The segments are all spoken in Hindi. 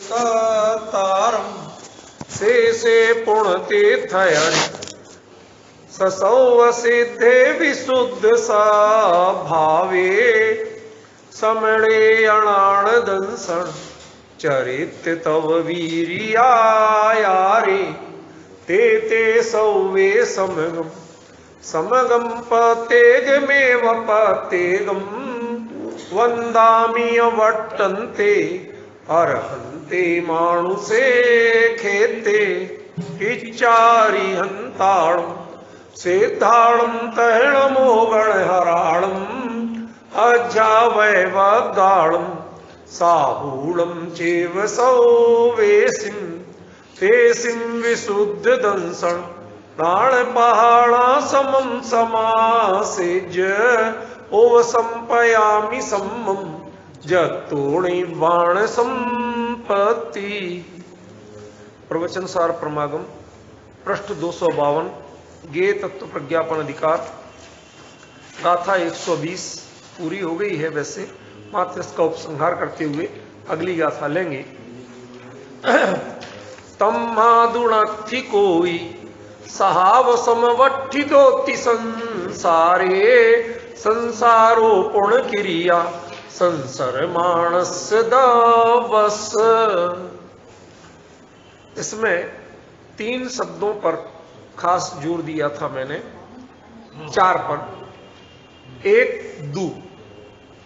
तारम से पुण्यतीर्थयरि ससौ सिद्धे विशुद्ध सा भावे समणे अणाण दंसन चरित तव वीरियायारे ते सौवे समगम समगम पतेगमेव पतेगम वंदामि वट्टन्ते अर्हन्ते मानुषे खेते इच्चारि हन्ताणं सिद्धाणं तैणमो गणहराणं अज्जावैवगाणं साहूलं चेव सौवेसिं तेसिं विशुद्ध दंसन् प्राणपहाणा समं समासेज ओव संपयामि सम्मम जतोणि बाण संपत्ति। प्रवचन सार प्रमागम पृष्ठ 252 गे तत्व प्रज्ञापन अधिकार गाथा 120 पूरी हो गई है। वैसे मात्र इसका उपसंहार करते हुए अगली गाथा लेंगे। तम्मादुणथि कोई सहाव समवट्ठितोति संसारे संसारो पुण्य क्रिया संसर मानस दवस। इसमें 3 शब्दों पर खास जोर दिया था मैंने, 4 पर। एक दू,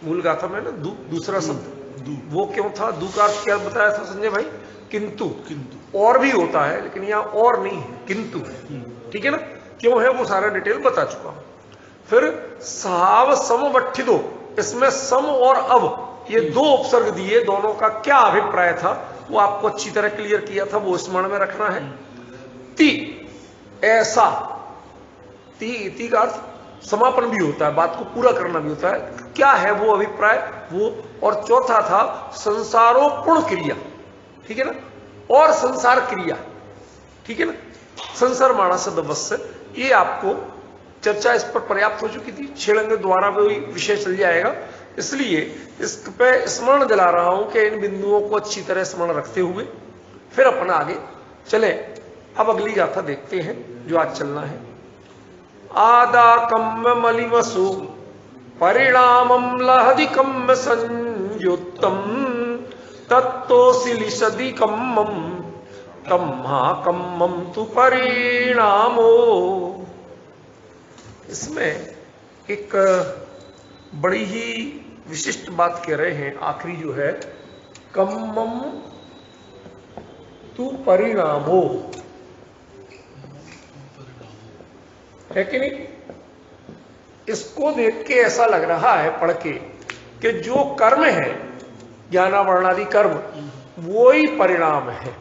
मूल गाथा में ना दू, दूसरा शब्द दू, वो क्यों था? दू का अर्थ क्या बताया था संजय भाई? किंतु। और भी होता है लेकिन यहाँ और नहीं है, किंतु है। ठीक है ना? क्यों है वो सारा डिटेल बता चुका हूं। फिर साव समवट्ठितो, इसमें सम और अव ये 2 उपसर्ग दिए, दोनों का क्या अभिप्राय था वो आपको अच्छी तरह क्लियर किया था, वो स्मरण में रखना है। ती, ऐसा, ती का अर्थ समापन भी होता है, बात को पूरा करना भी होता है। क्या है वो अभिप्राय वो? और चौथा था संसारो पुण्य क्रिया, ठीक है ना, और संसार क्रिया, ठीक है ना, संसार मानस दवस। ये आपको चर्चा इस पर पर्याप्त हो चुकी थी, छेड़ंगे द्वारा भी विषय चल जाएगा, इसलिए इस पे स्मरण दिला रहा हूं कि इन बिंदुओं को अच्छी तरह स्मरण रखते हुए फिर अपना आगे चले। अब अगली गाथा देखते हैं जो आज चलना है। आदा कम्म मलिमसु परिणामं लहदिकम्म संयुक्तम तत्तोसिलिसदि कम्मम कम्हा कम्मम तु परिणामो। इसमें एक बड़ी ही विशिष्ट बात कह रहे हैं, आखिरी जो है, कम्मम तु परिणामो, है कि नहीं? इसको देख के ऐसा लग रहा है पढ़ के कि जो कर्म है, ज्ञानावरणादि कर्म, वो ही परिणाम है।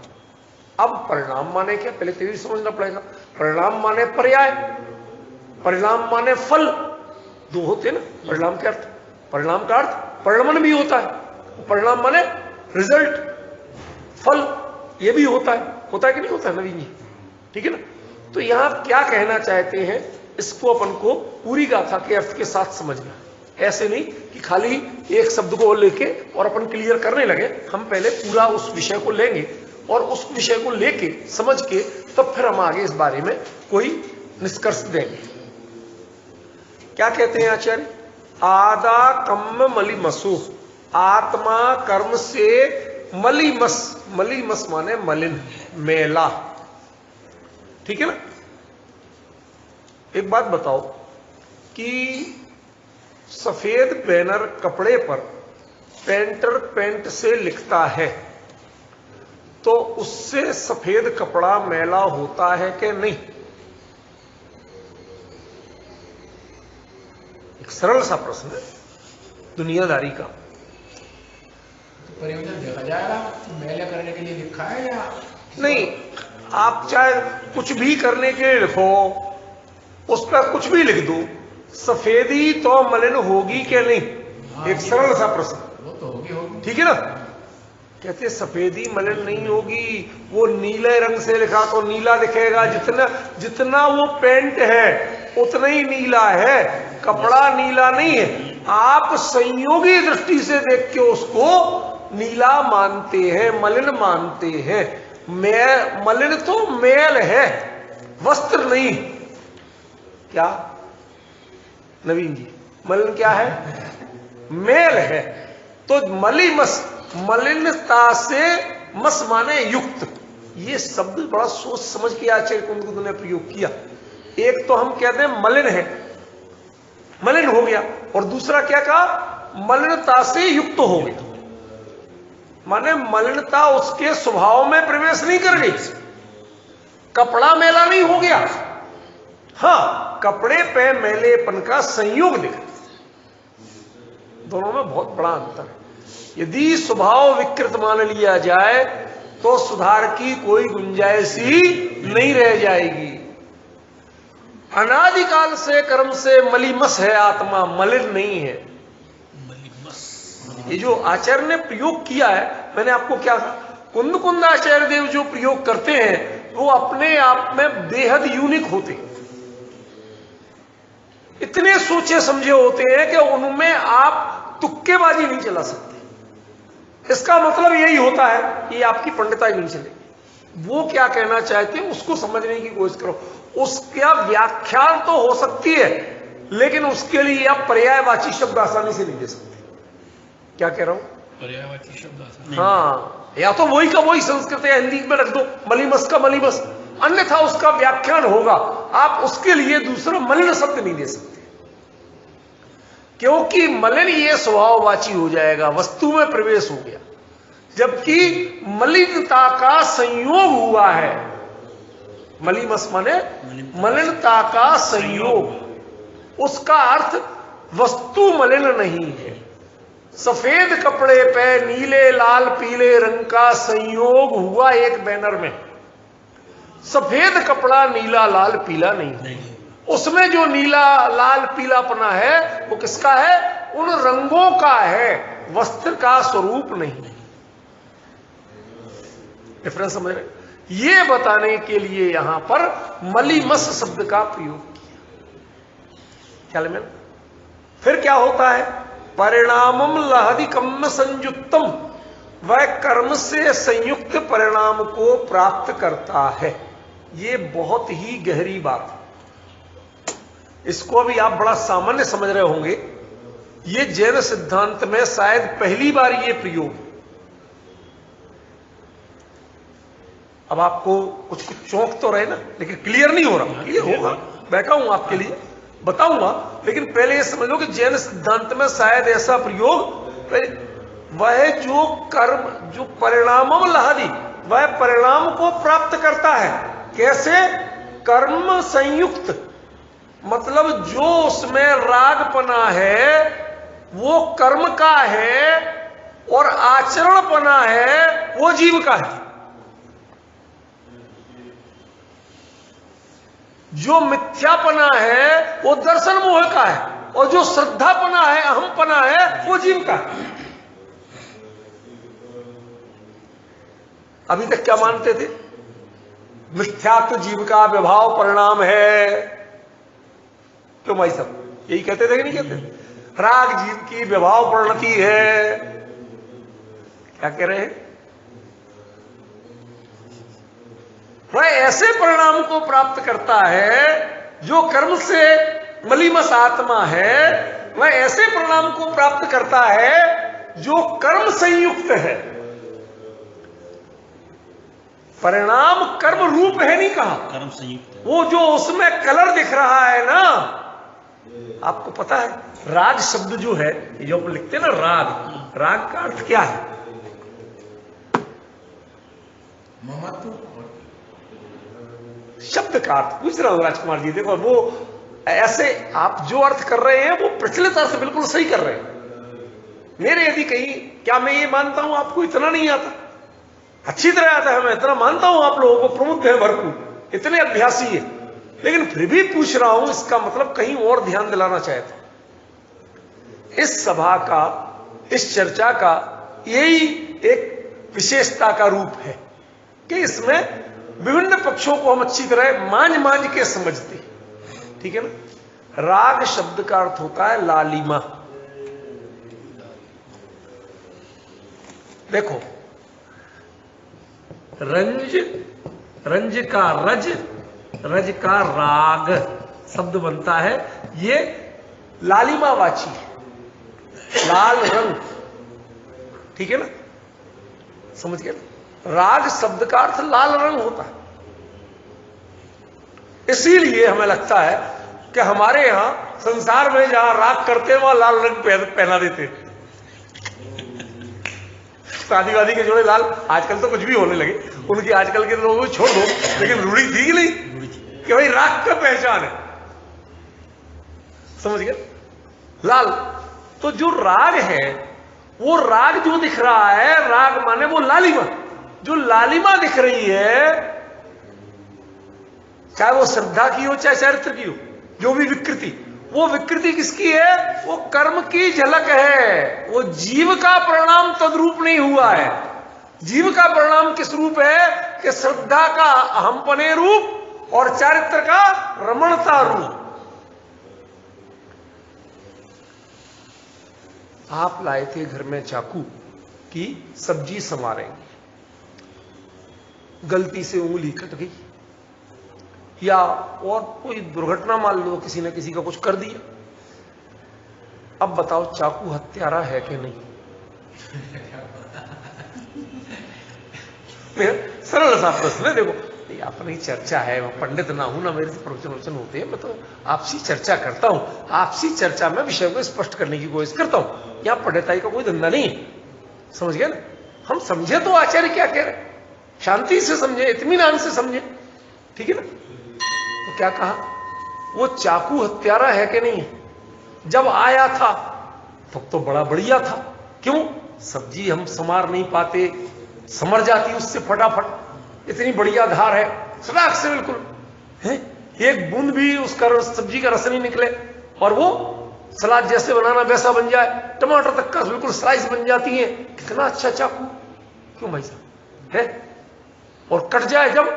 अब परिणाम माने क्या? पहले तो ये समझना पड़ेगा। परिणाम माने पर्याय, परिणाम माने फल, 2 होते ना परिणाम के अर्थ। परिणाम का अर्थ परिणमन भी होता है, परिणाम माने रिजल्ट, फल, ये भी होता है कि नहीं होता है नवीन जी? ठीक है ना? तो यहां क्या कहना चाहते हैं, इसको अपन को पूरी गाथा के अर्थ के साथ समझना। ऐसे नहीं कि खाली एक शब्द को लेके और अपन क्लियर करने लगे। हम पहले पूरा उस विषय को लेंगे और उस विषय को लेके समझ के तब फिर हम आगे इस बारे में कोई निष्कर्ष देंगे। क्या कहते हैं आचार्य? आदा कम्म मलिमसु, आत्मा कर्म से मलिमस, मलिमस माने मलिन, मेला, ठीक है ना? एक बात बताओ कि सफेद बैनर कपड़े पर पेंटर पेंट से लिखता है तो उससे सफेद कपड़ा मैला होता है कि नहीं? एक सरल सा प्रश्न है दुनियादारी का। प्रयोजन देखा जाएगा, मैला करने के लिए लिखा है या नहीं? आप चाहे कुछ भी करने के लिए लिखो, उस पर कुछ भी लिख दो, सफेदी तो मलिन होगी कि नहीं? एक सरल सा प्रश्न। वो तो होगी, ठीक है ना? कहते सफेदी मलिन नहीं होगी, वो नीले रंग से लिखा तो नीला दिखेगा, जितना वो पेंट है उतना ही नीला है, कपड़ा नीला नहीं है। आप संयोगी दृष्टि से देख के उसको नीला मानते हैं, मलिन मानते हैं। मलिन तो मैल है, वस्त्र नहीं। क्या नवीन जी, मलिन क्या है? मैल है। तो मलिमस, मलिनता से मस माने युक्त। ये शब्द बड़ा सोच समझ के आचार्य कुंद ने प्रयोग किया। एक तो हम कहते हैं मलिन है, मलिन हो गया, और दूसरा क्या कहा? मलिनता से युक्त हो गया। माने मलिनता उसके स्वभाव में प्रवेश नहीं कर गई, कपड़ा मैला नहीं हो गया। हां, कपड़े पे मैलेपन का संयोग दिखा। दोनों में बहुत बड़ा अंतर है। यदि स्वभाव विकृत मान लिया जाए तो सुधार की कोई गुंजाइश ही नहीं रह जाएगी। अनादिकाल से कर्म से मलिमस है आत्मा, मलिन नहीं है। ये जो आचार्य ने प्रयोग किया है, मैंने आपको क्या कहा, कुंद आचार्य देव जो प्रयोग करते हैं वो अपने आप में बेहद यूनिक होते हैं। इतने सोचे समझे होते हैं कि उनमें आप तुक्केबाजी नहीं चला सकते। इसका मतलब यही होता है कि आपकी पंडिताई नहीं चलेगी। वो क्या कहना चाहते हैं उसको समझने की कोशिश करो। उसका व्याख्यान तो हो सकती है, लेकिन उसके लिए आप पर्यायवाची शब्द आसानी से नहीं दे सकते। क्या कह रहा हूं? पर्यायवाची शब्द। हाँ, या तो वही का वही संस्कृत या हिंदी में रख दो, मलिमस का मलिमस, अन्यथा उसका व्याख्यान होगा। आप उसके लिए दूसरा मलिन शब्द नहीं दे सकते, क्योंकि मलिन ये स्वभाववाची हो जाएगा, वस्तु में प्रवेश हो गया। जबकि मलिनता का संयोग हुआ है, मलिमस माने मलिनता का संयोग। उसका अर्थ वस्तु मलिन नहीं है। सफेद कपड़े पे नीले लाल पीले रंग का संयोग हुआ एक बैनर में। सफेद कपड़ा नीला लाल पीला नहीं, उसमें जो नीला लाल पीलापना है वो किसका है? उन रंगों का है, वस्त्र का स्वरूप नहीं। डिफरेंस समझ रहे? ये बताने के लिए यहां पर मलिमस शब्द का प्रयोग किया। ख्याल में? फिर क्या होता है? परिणामम लहदी कम्म संयुक्तम, वह कर्म से संयुक्त परिणाम को प्राप्त करता है। ये बहुत ही गहरी बात है। इसको भी आप बड़ा सामान्य समझ रहे होंगे। ये जैन सिद्धांत में शायद पहली बार ये प्रयोग। अब आपको कुछ चौंक तो रहे ना, लेकिन क्लियर नहीं हो रहा। क्लियर होगा, बैठा हूं आपके लिए बताऊंगा, लेकिन पहले ये समझ लो कि जैन सिद्धांत में शायद ऐसा प्रयोग, वह जो कर्म जो परिणामम लहदी, वह परिणाम को प्राप्त करता है। कैसे? कर्म संयुक्त, मतलब जो उसमें रागपना है वो कर्म का है, और आचरणपना है वो जीव का है। जो मिथ्यापना है वो दर्शन मोह का है, और जो श्रद्धापना है, अहमपना है, वो जीव का है। अभी तक क्या मानते थे? मिथ्यात्व जीव का विभाव परिणाम है। क्यों भाई साहब, यही कहते थे कि नहीं कहते? राग जीव की विभाव परिणति है। क्या कह रहे हैं? वह ऐसे परिणाम को प्राप्त करता है जो कर्म से मलिमस आत्मा है, वह ऐसे परिणाम को प्राप्त करता है जो कर्म संयुक्त है। परिणाम कर्म रूप है नहीं कहा, कर्म संयुक्त। वो जो उसमें कलर दिख रहा है ना, आपको पता है राग शब्द जो है, जो हम लिखते हैं ना राग, राग का अर्थ क्या है? ममत्व। शब्द का अर्थ पूछ रहा हूं राजकुमार जी। देखो, वो ऐसे आप जो अर्थ कर रहे हैं वो प्रचलित अर्थ बिल्कुल सही कर रहे हैं। मेरे यदि कहीं, क्या मैं ये मानता हूं आपको इतना नहीं आता? अच्छी तरह आता है, मैं इतना मानता हूं आप लोगों को प्रमुख है भरपूर, इतने अभ्यासी है, लेकिन फिर भी पूछ रहा हूं, इसका मतलब कहीं और ध्यान दिलाना चाहता। इस सभा का, इस चर्चा का यही एक विशेषता का रूप है कि इसमें विभिन्न पक्षों को हम अच्छी तरह मांझ के समझते हैं। ठीक है ना? राग शब्द का अर्थ होता है लालिमा। देखो, रंज, रंज का रज, रज का राग शब्द बनता है। ये लालिमावाची है, लाल रंग, ठीक है ना, समझ गए? राग शब्द का अर्थ लाल रंग होता है। इसीलिए हमें लगता है कि हमारे यहां संसार में जहां राग करते हैं वहां लाल रंग पहना देते हैं। शादी वादी के जोड़े लाल, आजकल तो कुछ भी होने लगे, उनकी आजकल के लोगों को छोड़ दो, लेकिन रूढ़ी थी कि नहीं कि भाई राग का पहचान है, समझ गए? लाल। तो जो राग है, वो राग जो दिख रहा है, राग माने वो लालिमा, जो लालिमा दिख रही है, चाहे वो श्रद्धा की हो चाहे चरित्र की हो, जो भी विकृति, वो विकृति किसकी है? वो कर्म की झलक है। वो जीव का परिणाम तद्रूप नहीं हुआ है। जीव का परिणाम किस रूप है? कि श्रद्धा का अहमपने रूप और चारित्र का रमणता रूप। आप लाए थे घर में चाकू की सब्जी समारेंगे, गलती से उंगली कट गई, या और कोई दुर्घटना मान लो, किसी ने किसी का कुछ कर दिया। अब बताओ, चाकू हत्यारा है कि नहीं? सरल सा प्रश्न है। देखो, अपनी चर्चा है, मैं पंडित ना हूं ना मेरे से प्रवचन वचन होते हैं, मैं तो आपसी चर्चा करता हूं। आपसी चर्चा में विषय को स्पष्ट करने की कोशिश करता हूं। यहां पंडिताई का कोई धंधा नहीं, समझ गए ना? हम समझे तो आचार्य क्या कह रहे, शांति से समझे, इत्मीनान से समझे, ठीक है ना? तो क्या कहा, वो चाकू हत्यारा है कि नहीं? जब आया था तो बड़ा बढ़िया था। क्यों? सब्जी हम समार नहीं पाते, समर जाती उससे फटाफट, इतनी बढ़िया धार है, सड़क से बिल्कुल है, एक बूंद भी उसका सब्जी का रस नहीं निकले, और वो सलाद जैसे बनाना वैसा बन जाए, टमाटर तक का बिल्कुल स्लाइस बन जाती है। कितना अच्छा चाकू, क्यों भाई साहब है? और कट जाए जब,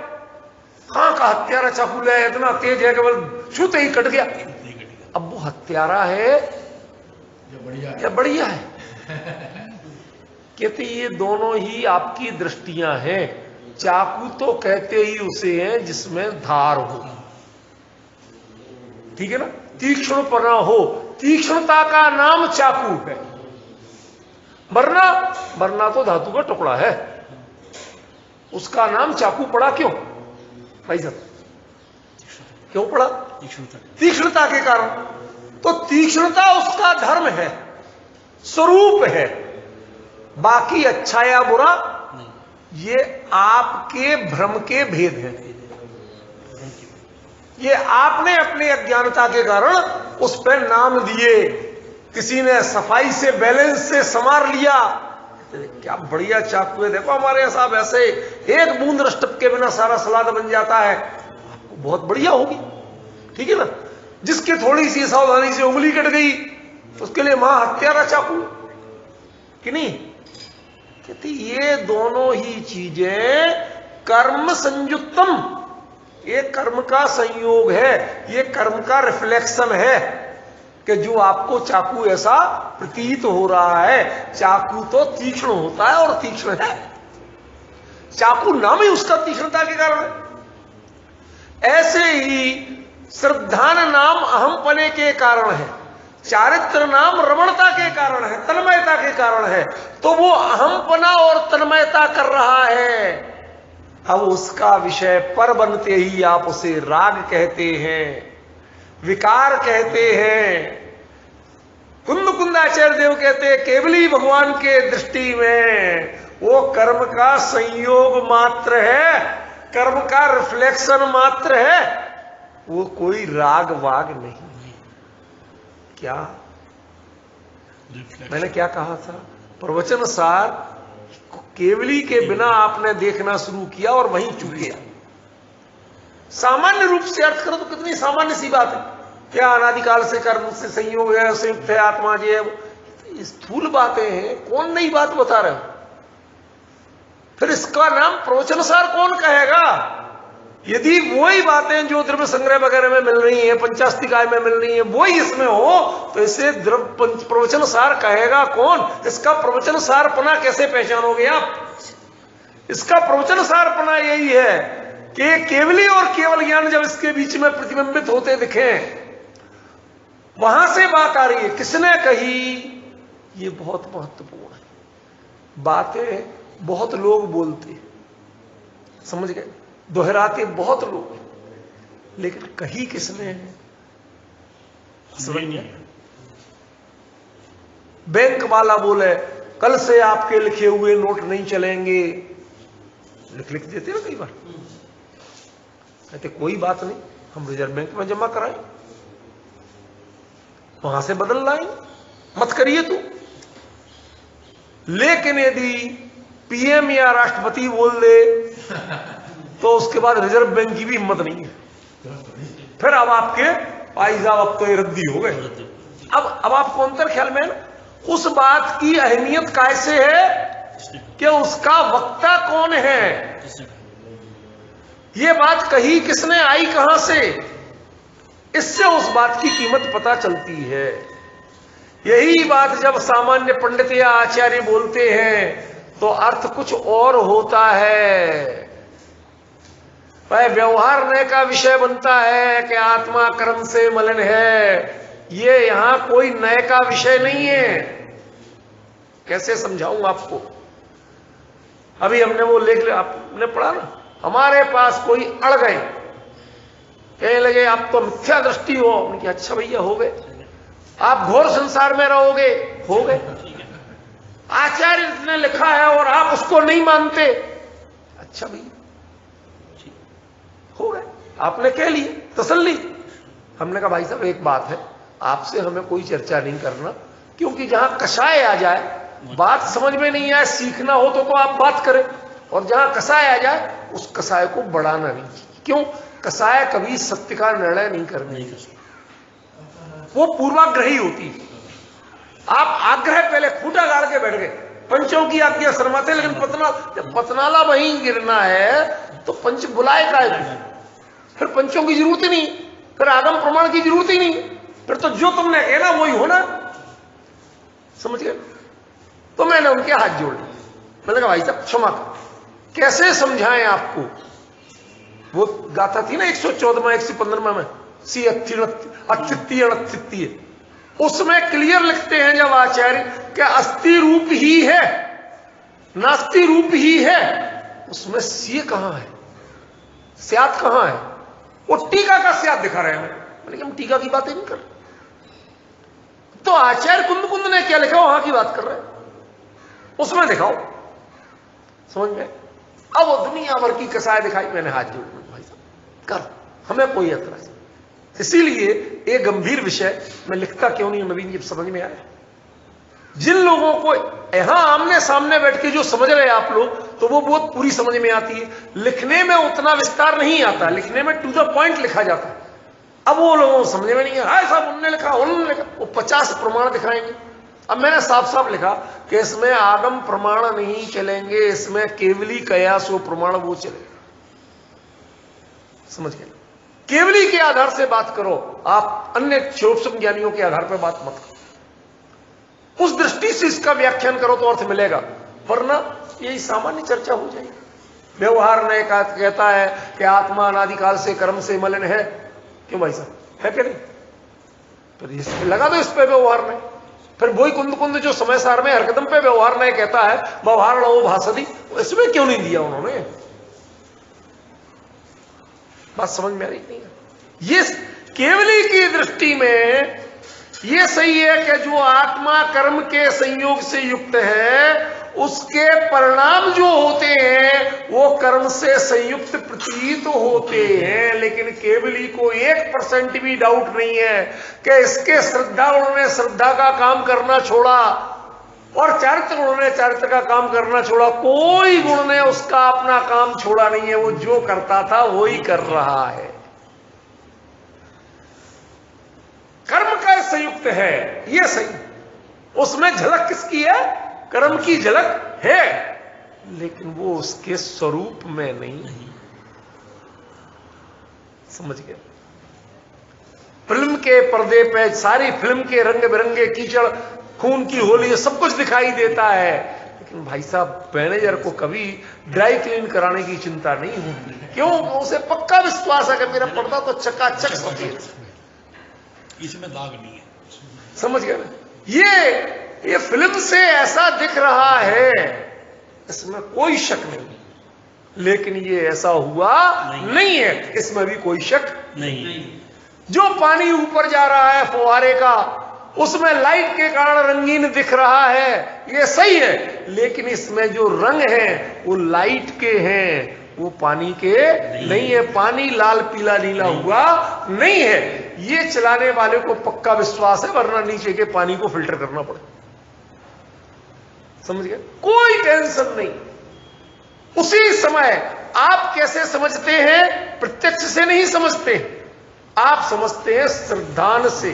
कहां का हत्यारा चाकू ले, इतना तेज है केवल छूते ही कट गया। अब वो हत्यारा है या बढ़िया है? कहते ये दोनों ही आपकी दृष्टियां हैं। चाकू तो कहते ही उसे हैं जिसमें धार हो, ठीक है ना, तीक्ष्णपना हो, तीक्ष्णता का नाम चाकू है। वरना तो धातु का टुकड़ा है, उसका नाम चाकू पड़ा। क्यों भाई साहब, क्यों पड़ा? तीक्ष्णता के कारण। तो तीक्ष्णता उसका धर्म है, स्वरूप है। बाकी अच्छा या बुरा ये आपके भ्रम के भेद हैं। ये आपने अपने अज्ञानता के कारण उस पर नाम दिए। किसी ने सफाई से, बैलेंस से संवार लिया, क्या बढ़िया चाकू है, देखो हमारे साहब ऐसे एक बूंद रस टपके बिना सारा सलाद बन जाता है, आपको बहुत बढ़िया होगी, ठीक है ना? जिसके थोड़ी सी सावधानी से उंगली कट गई, उसके लिए मां हत्यारा चाकू कि नहीं? कहती ये दोनों ही चीजें कर्म संयुक्तम, ये कर्म का संयोग है, ये कर्म का रिफ्लेक्शन है कि जो आपको चाकू ऐसा प्रतीत हो रहा है। चाकू तो तीक्ष्ण होता है और तीक्ष्ण है, चाकू नाम ही उसका तीक्ष्णता के कारण है। ऐसे ही श्रद्धान नाम अहमपने के कारण है, चारित्र नाम रमणता के कारण है, तन्मयता के कारण है। तो वो अहमपना और तन्मयता कर रहा है। अब उसका विषय पर बनते ही आप उसे राग कहते हैं, विकार कहते हैं। कुंदाचार्य देव कहते हैं केवली भगवान के दृष्टि में वो कर्म का संयोग मात्र है, कर्म का रिफ्लेक्शन मात्र है, वो कोई राग वाग नहीं। क्या मैंने क्या कहा था? प्रवचन सार केवली के बिना आपने देखना शुरू किया और वहीं चूक गया। सामान्य रूप से अर्थ करो तो कितनी सामान्य सी बात है, क्या अनादिकाल से कर्म से संयोग है, संयुक्त है, आत्मा जी है, स्थूल बातें हैं, कौन नई बात बता रहे हो? फिर इसका नाम प्रवचन सार कौन कहेगा? यदि वही बातें जो द्रव्य संग्रह वगैरह में मिल रही है, पंचास्तिकाय में मिल रही है, वही इसमें हो, तो इसे प्रवचन सार कहेगा कौन? इसका प्रवचन सारपना कैसे पहचानोगे आप? इसका प्रवचन सारपना यही है कि केवली और केवल ज्ञान जब इसके बीच में प्रतिबिंबित होते दिखे, वहां से बात आ रही है। किसने कही? ये बहुत महत्वपूर्ण है। बातें बहुत लोग बोलते, समझ गए, दोहराते बहुत लोग, लेकिन कही किसने है? समझ गए? बैंक वाला बोले कल से आपके लिखे हुए नोट नहीं चलेंगे, लिख देते ना कई बार, कहते कोई बात नहीं, हम रिजर्व बैंक में जमा कराएं, वहां से बदल लाएं, मत करिए तू। लेकिन यदि पीएम या राष्ट्रपति बोल दे तो उसके बाद रिजर्व बैंक की भी हिम्मत नहीं है। फिर अब आपके भाई साहब अब तो ये रद्दी हो गए। अब आपको अंतर ख्याल में उस बात की अहमियत कैसे है कि उसका वक्ता कौन है, ये बात कही किसने, आई कहां से, इससे उस बात की कीमत पता चलती है। यही बात जब सामान्य पंडित या आचार्य बोलते हैं तो अर्थ कुछ और होता है। वह व्यवहार नए का विषय बनता है कि आत्मा कर्म से मलिन है, ये यहां कोई नए का विषय नहीं है। कैसे समझाऊं आपको? अभी हमने वो लेख आपने पढ़ा ना, हमारे पास कोई अड़ गए, कहने लगे आप तो मिथ्या दृष्टि हो। हमने कहा अच्छा भैया हो गए, आप घोर संसार में रहोगे, हो गए। आचार्य ने लिखा है और आप उसको नहीं मानते, अच्छा भैया हो गए, आपने कह लिए, तसल्ली। हमने कहा भाई साहब एक बात है, आपसे हमें कोई चर्चा नहीं करना, क्योंकि जहां कषाय आ जाए, बात समझ में नहीं आए, सीखना हो तो आप बात करें, और जहां कषाय आ जाए उस कषाय को बढ़ाना नहीं। क्यों? कषाय कभी सत्य का निर्णय नहीं करने, वो पूर्वाग्रही होती है। आप आग्रह पहले खूंटा गाड़ के बैठ गए, पंचों की आज्ञा शर्माते, लेकिन पतनाला वहीं गिरना है तो पंच बुलाए का है, फिर पंचों की जरूरत ही नहीं, फिर आगम प्रमाण की जरूरत ही नहीं, फिर तो जो तुमने कहना वही होना। समझ गए? तो मैंने उनके हाथ जोड़ लिए, मैंने कहा भाई साहब क्षमा कर, कैसे समझाएं आपको? वो गाथा थी ना 114 115 में, सी अतिथ्य, उसमें क्लियर लिखते हैं जब आचार्य कि अस्थि रूप ही है, नास्ति रूप ही है, उसमें सी कहां है, स्यात कहां है? वो टीका का स्यात दिखा रहे हैं। मैंने कहा हम टीका की बातें नहीं कर रहे, तो आचार्य कुंद ने क्या लिखा वहां की बात कर रहे हैं, उसमें दिखाओ। समझ में? अब वो दुनिया भर की कसाय दिखाई, मैंने हाथ जोड़ भाई साहब कर, हमें कोई एतराज। इसीलिए एक गंभीर विषय मैं लिखता क्यों नहीं, नवीन जी समझ में आया। जिन लोगों को यहां आमने सामने बैठ के जो समझ रहे हैं आप लोग, तो वो बहुत पूरी समझ में आती है, लिखने में उतना विस्तार नहीं आता, लिखने में टू द पॉइंट लिखा जाता है। अब वो लोगों को समझ में नहीं है, हाय साहब उन्होंने लिखा, वो 50 प्रमाण दिखाएंगे। अब मैंने साफ साफ लिखा कि इसमें आगम प्रमाण नहीं चलेंगे, इसमें केवली कयासो प्रमाण वो चलेगा। समझ गए? केवली के आधार से बात करो आप, अन्य क्षोभसम ज्ञानियों के आधार पर बात मत करो। उस दृष्टि से इसका व्याख्यान करो तो अर्थ मिलेगा, वरना यही सामान्य चर्चा हो जाएगी। व्यवहार ने कहता है कि आत्मा अनादिकाल से कर्म से मलिन है, क्यों भाई साहब, है कि नहीं? तो लगा दो इस पे व्यवहार में। फिर वही कुंद जो समय सार में हरकदम पे व्यवहार नहीं कहता है, व्यवहार लो भाषदी, इसमें क्यों नहीं दिया उन्होंने? बात समझ में आ रही नहीं है? ये केवली की दृष्टि में ये सही है कि जो आत्मा कर्म के संयोग से युक्त है, उसके परिणाम जो होते हैं वो कर्म से संयुक्त प्रतीत होते हैं। लेकिन केवली को 1% भी डाउट नहीं है कि इसके श्रद्धालुओं ने श्रद्धा का काम करना छोड़ा और चारित्र गुणों ने चारित्र का काम करना छोड़ा, कोई गुण ने उसका अपना काम छोड़ा नहीं है। वो जो करता था वो ही कर रहा है। कर्म का संयुक्त है, ये सही, उसमें झलक किसकी है? कर्म की झलक है, लेकिन वो उसके स्वरूप में नहीं। समझ गए? फिल्म के पर्दे पे सारी फिल्म के रंग बिरंगे कीचड़, खून की होली, सब कुछ दिखाई देता है, लेकिन भाई साहब मैनेजर को कभी ड्राई क्लीन कराने की चिंता नहीं होती। क्यों? उसे पक्का विश्वास है कि मेरा पर्दा तो चकाचक सफेद, इसमें दाग नहीं है। समझ गए ना? ये फिल्म से ऐसा दिख रहा है, इसमें कोई शक नहीं, लेकिन ये ऐसा हुआ नहीं है, इसमें भी कोई शक नहीं। जो पानी ऊपर जा रहा है फुहारे का, उसमें लाइट के कारण रंगीन दिख रहा है, ये सही है, लेकिन इसमें जो रंग हैं वो लाइट के हैं, वो पानी के नहीं है। पानी लाल पीला नीला हुआ नहीं है। ये चलाने वाले को पक्का विश्वास है, वरना नीचे के पानी को फिल्टर करना पड़े। समझ गए? कोई टेंशन नहीं। उसी समय आप कैसे समझते हैं? प्रत्यक्ष से नहीं समझते, आप समझते हैं श्रद्धान से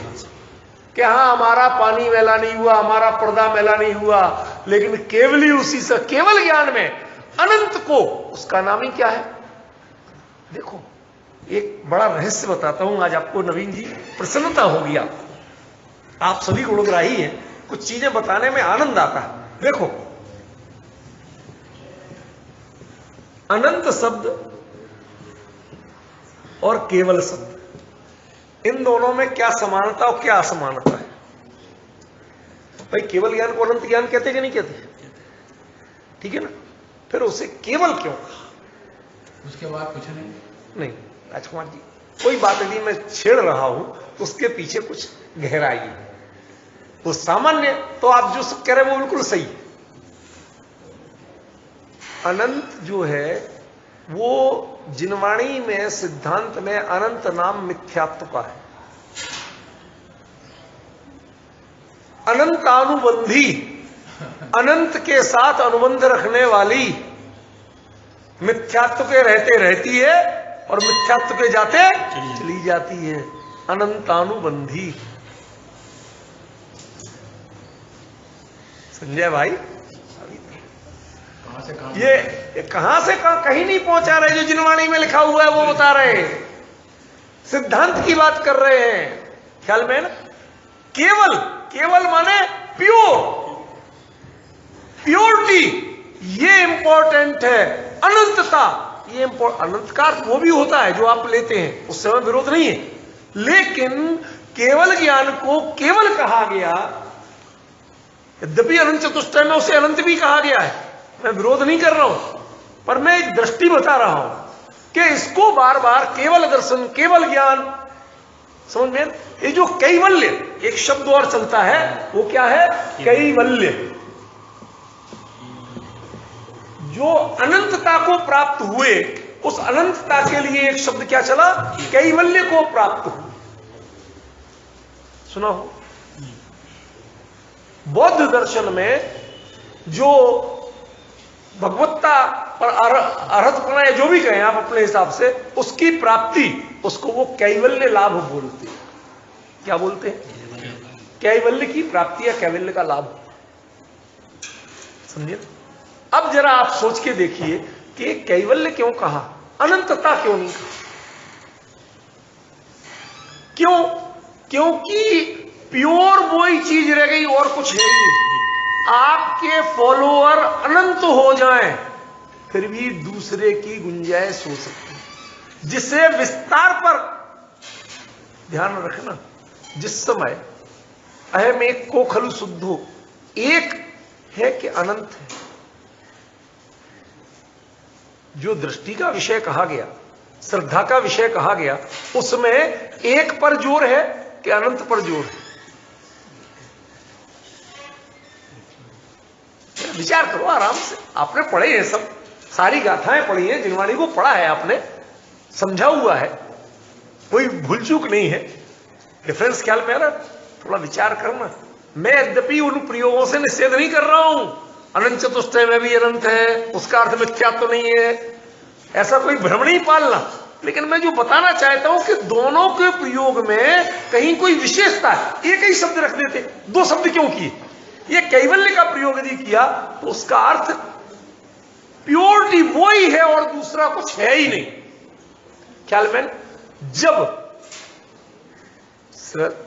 कि हाँ हमारा पानी मैला नहीं हुआ, हमारा पर्दा मैला नहीं हुआ, लेकिन केवल ही उसी से, केवल ज्ञान में अनंत को, उसका नाम ही क्या है? देखो एक बड़ा रहस्य बताता हूं आज आपको नवीन जी, प्रसन्नता होगी आपको, आप सभी गुणग्राही हैं, कुछ चीजें बताने में आनंद आता है। देखो अनंत शब्द और केवल शब्द, इन दोनों में क्या समानता और क्या असमानता है? भाई केवल ज्ञान को अनंत ज्ञान कहते कि नहीं कहते? ठीक है ना? फिर उसे केवल क्यों कहा? उसके बाद कुछ नहीं। राजकुमार जी, कोई बात यदि मैं छेड़ रहा हूं तो उसके पीछे कुछ गहराई है। वो सामान्य तो आप जो सब कह रहे हैं वो बिल्कुल सही। अनंत जो है वो जिनवाणी में, सिद्धांत में अनंत नाम मिथ्यात्व का है। अनंतानुबंधी, अनंत के साथ अनुबंध रखने वाली, मिथ्यात्व के रहते रहती है और मिथ्यात्व के जाते चली जाती है। अनंतानुबंधी। संजय भाई ये कहां से कहां, कहीं नहीं पहुंचा रहे। जो जिनवाणी में लिखा हुआ है वो बता रहे हैं, सिद्धांत की बात कर रहे हैं। ख्याल में ना? केवल, केवल माने प्योर, प्योरिटी, ये इंपॉर्टेंट है। अनंतता, ये अनंत का अर्थ वो भी होता है जो आप लेते हैं, उससे हमें विरोध नहीं है, लेकिन केवल ज्ञान को केवल कहा गया, यद्यपि अनंत चतुष्टय में उसे अनंत भी कहा गया है, मैं विरोध नहीं कर रहा हूं, पर मैं एक दृष्टि बता रहा हूं कि इसको बार बार केवल दर्शन, केवल ज्ञान, समझ में? ये जो कैवल्य, एक शब्द और चलता है, वो क्या है? कैवल्य। जो अनंतता को प्राप्त हुए, उस अनंतता के लिए एक शब्द क्या चला? कैवल्य को प्राप्त हुए। सुना हो? बौद्ध दर्शन में जो भगवत्ता और अरहतपना, या जो भी कहें आप अपने हिसाब से, उसकी प्राप्ति, उसको वो कैवल्य लाभ बोलते हैं। क्या बोलते हैं? कैवल्य की प्राप्ति या कैवल्य का लाभ। समझे? अब जरा आप सोच के देखिए कि कैवल्य क्यों कहा, अनंतता क्यों नहीं कहा? क्यों? क्योंकि प्योर वही चीज रह गई और कुछ है ही नहीं। आपके फॉलोअर अनंत हो जाएं, फिर भी दूसरे की गुंजाइश हो सकती है। जिसे विस्तार पर ध्यान रखना, जिस समय अहम एक को खलु शुद्धो, एक है कि अनंत है, जो दृष्टि का विषय कहा गया, श्रद्धा का विषय कहा गया, उसमें एक पर जोर है कि अनंत पर जोर है? विचार करो आराम से। आपने पढ़े हैं, सब सारी गाथाएं पढ़ी हैं, जिनवाणी को पढ़ा है आपने, समझा हुआ है, कोई भूल चूक नहीं है। डिफरेंस ख्याल में आ रहा? थोड़ा विचार करना। मैं यद्यपि उन प्रयोगों से निषेध नहीं कर रहा हूं, अनंत चतुष्टय में भी अनंत है, उसका अर्थ मिथ्या तो नहीं है, ऐसा कोई भ्रम नहीं पालना, लेकिन मैं जो बताना चाहता हूं कि दोनों के प्रयोग में कहीं कोई विशेषता है। एक ही शब्द रख देते, दो शब्द क्यों किए? ये कैवल्य का प्रयोग यदि किया तो उसका अर्थ प्योरिटी वही है और दूसरा कुछ है ही नहीं। ख्याल में? जब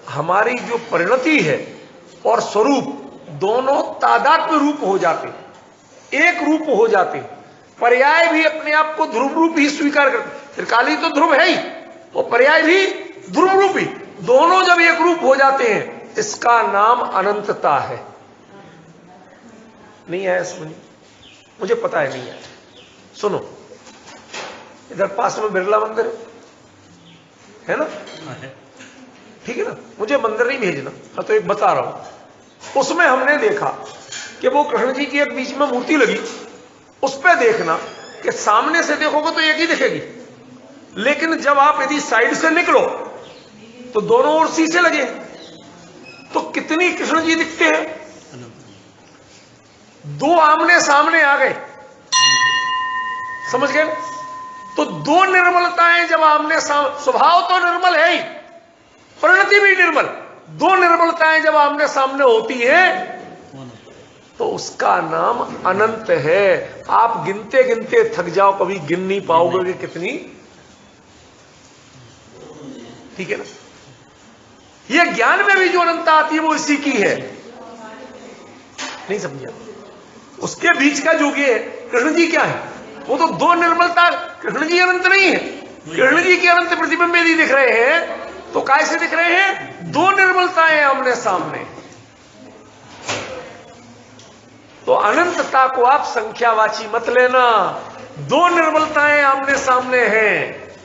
हमारी जो परिणति है और स्वरूप दोनों तादात्म्य रूप हो जाते, एक रूप हो जाते, पर्याय भी अपने आप को ध्रुव रूप ही स्वीकार करते। त्रिकाली तो ध्रुव है ही और पर्याय भी ध्रुव रूप ही, दोनों जब एक रूप हो जाते हैं, इसका नाम अनंतता है। नहीं आया समझ? मुझे पता है नहीं आया। सुनो, इधर पास में बिरला मंदिर है ना, ठीक है ना, मुझे मंदिर नहीं भेजना, हाँ तो एक बता रहा हूं। उसमें हमने देखा कि वो कृष्ण जी की एक बीच में मूर्ति लगी, उस पर देखना कि सामने से देखोगे तो एक ही दिखेगी, लेकिन जब आप यदि साइड से निकलो तो दोनों ओर शीशे लगे, तो कितनी कृष्ण जी दिखते हैं? दो आमने सामने आ गए, समझ गए? तो दो निर्मलताएं जब आमने सामने, स्वभाव तो निर्मल है ही, परिणति भी निर्मल, दो निर्मलताएं जब आमने सामने होती हैं तो उसका नाम अनंत है। आप गिनते गिनते थक जाओ, कभी गिन नहीं पाओगे कि कितनी, ठीक है ना। यह ज्ञान में भी जो अनंतता आती है वो इसी की है, नहीं समझा? उसके बीच का जो ये कृष्ण जी क्या है, वो तो दो निर्मलता, कृष्ण जी अनंत नहीं है। कृष्ण जी के अनंत प्रतिबिंब यदि दिख रहे हैं तो कैसे दिख रहे हैं? दो निर्मलताएं आमने सामने। तो अनंतता को आप संख्यावाची मत लेना, दो निर्मलताएं आमने सामने हैं,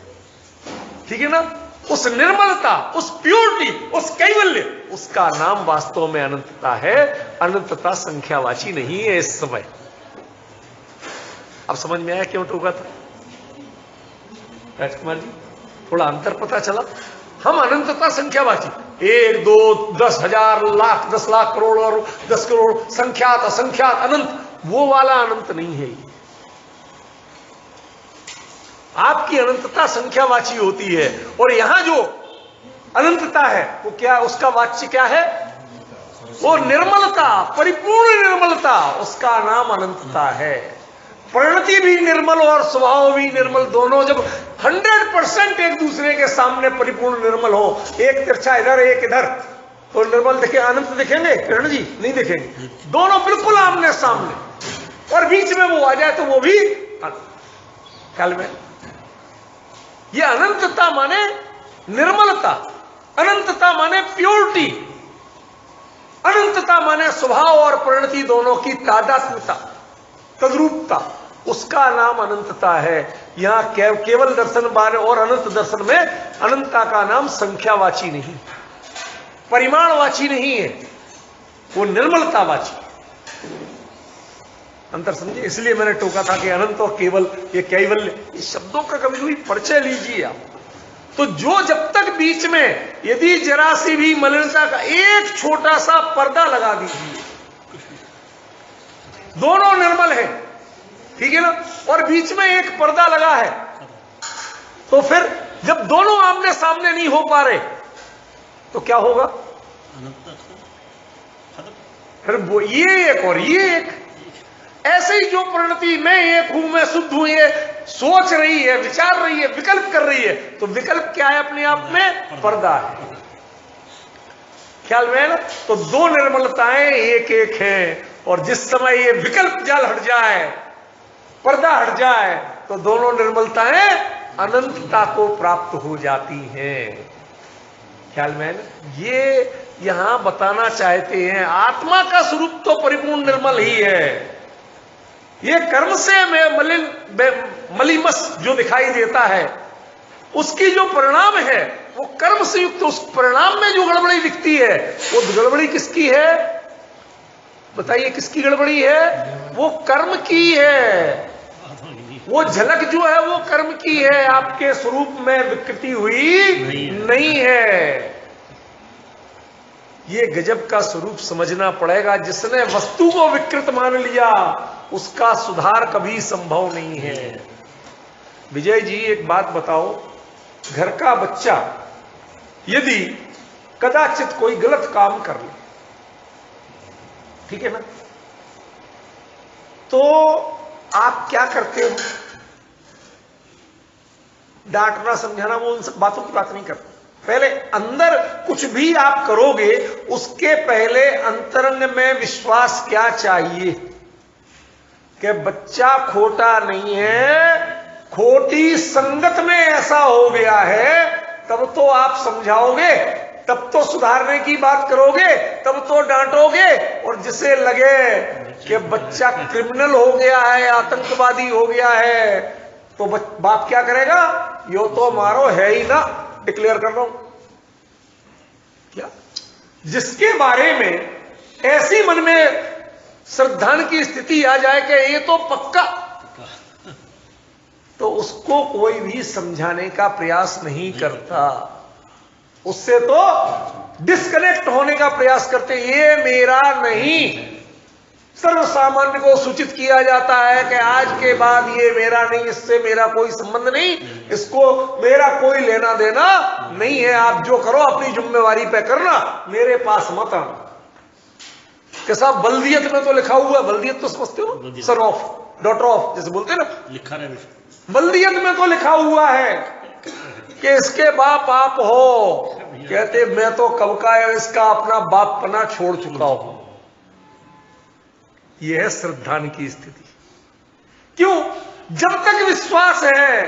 ठीक है ना। उस निर्मलता, उस प्योरिटी, उस कैवल्य, उसका नाम वास्तव में अनंतता है। अनंतता संख्यावाची नहीं है इस समय। अब समझ में आया क्यों टोका था राजकुमार जी? थोड़ा अंतर पता चला। हम अनंतता संख्यावाची, 1 2 10 हजार लाख 10 लाख करोड़ और 10 करोड़, संख्यात असंख्यात अनंत, वो वाला अनंत नहीं है। आपकी अनंतता संख्यावाची होती है, और यहां जो अनंतता है वो क्या, उसका वाच्य क्या है? वो निर्मलता, परिपूर्ण निर्मलता, उसका नाम अनंतता है। परिणति भी निर्मल और स्वभाव भी निर्मल, दोनों जब 100% एक दूसरे के सामने परिपूर्ण निर्मल हो, एक तिरछा इधर एक इधर, तो निर्मल दिखे, अनंत दिखेंगे कृष्ण जी? नहीं दिखेंगे। दोनों बिल्कुल आमने सामने, और बीच में वो आ जाए तो वो भी ख्याल में। ये अनंतता माने निर्मलता, अनंतता माने प्योरिटी, अनंतता माने स्वभाव और परिणति दोनों की तादात्म्यता, तद्रूपता, उसका नाम अनंतता है। यहां केवल दर्शन बारे और अनंत दर्शन में अनंतता का नाम संख्यावाची नहीं, परिमाणवाची नहीं है, वो निर्मलतावाची। अंतर समझे? इसलिए मैंने टोका था कि अनंत और केवल, ये कैवल्य, ये शब्दों का कभी कभी परिचय लीजिए आप। तो जो जब तक बीच में यदि जरा सी भी मलिनता का एक छोटा सा पर्दा लगा दीजिए, दोनों निर्मल है, ठीक है ना, और बीच में एक पर्दा लगा है, तो फिर जब दोनों आमने सामने नहीं हो पा रहे तो क्या होगा? फिर वो ये एक और ये एक, ऐसे ही जो परिणति मैं एक हूं, मैं शुद्ध हूं, ये सोच रही है, विचार रही है, विकल्प कर रही है, तो विकल्प क्या है? अपने आप में पर्दा है। ख्याल में है ना? तो दो निर्मलताएं एक एक हैं, और जिस समय ये विकल्प जाल हट जाए, पर्दा हट जाए, तो दोनों निर्मलताएं अनंतता को प्राप्त हो जाती हैं। ख्याल में है ना? ये यहां बताना चाहते हैं, आत्मा का स्वरूप तो परिपूर्ण निर्मल ही है। ये कर्म से मलिमस जो दिखाई देता है, उसकी जो परिणाम है वो कर्म से युक्त, उस परिणाम में जो गड़बड़ी दिखती है, वो गड़बड़ी किसकी है? बताइए किसकी गड़बड़ी है? वो कर्म की है। वो झलक जो है वो कर्म की है, आपके स्वरूप में विकृति हुई नहीं है। ये गजब का स्वरूप समझना पड़ेगा। जिसने वस्तु को विकृत मान लिया उसका सुधार कभी संभव नहीं है। विजय जी एक बात बताओ, घर का बच्चा यदि कदाचित कोई गलत काम कर ले, ठीक है ना, तो आप क्या करते हो? डांटना समझाना, वो उन सब बातों की बात नहीं करता। पहले अंदर कुछ भी आप करोगे उसके पहले अंतरंग में विश्वास क्या चाहिए कि बच्चा खोटा नहीं है, खोटी संगत में ऐसा हो गया है, तब तो आप समझाओगे, तब तो सुधारने की बात करोगे, तब तो डांटोगे। और जिसे लगे कि बच्चा क्रिमिनल हो गया है, आतंकवादी हो गया है, तो बाप क्या करेगा? यो तो मारो है ही ना, डिक्लेयर कर रहा हूं। क्या जिसके बारे में ऐसी मन में श्रद्धान की स्थिति आ जाए कि ये तो पक्का, तो उसको कोई भी समझाने का प्रयास नहीं करता, उससे तो डिस्कनेक्ट होने का प्रयास करते। ये मेरा नहीं, सर्वसामान्य को सूचित किया जाता है कि आज के बाद ये मेरा नहीं, इससे मेरा कोई संबंध नहीं, इसको मेरा कोई लेना देना नहीं है। आप जो करो अपनी जिम्मेवारी पे करना, मेरे पास मत आना। कि साहब बल्दियत में तो लिखा हुआ, बल्दियत तो समझते हो, सन ऑफ, डॉटर ऑफ जैसे बोलते हैं ना, लिखा है बल्दियत में तो लिखा हुआ है कि इसके बाप आप हो। कहते मैं तो कब का इसका अपना बाप पना छोड़ चुका हूं। यह है श्रद्धान की स्थिति। क्यों? जब तक विश्वास है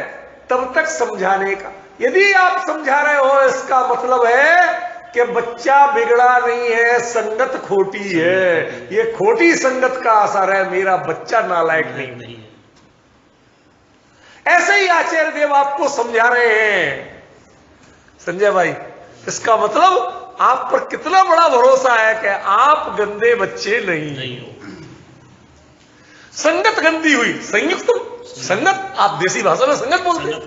तब तक समझाने का। यदि आप समझा रहे हो, इसका मतलब है कि बच्चा बिगड़ा नहीं है, संगत खोटी है, ये खोटी संगत का असर है, मेरा बच्चा नालायक नहीं है। ऐसे ही आचार्य देव आपको समझा रहे हैं, संजय भाई, इसका मतलब आप पर कितना बड़ा भरोसा है कि आप गंदे बच्चे नहीं हो। संगत गंदी हुई, संयुक्त संगत, आप देसी भाषा में संगत बोलते हैं,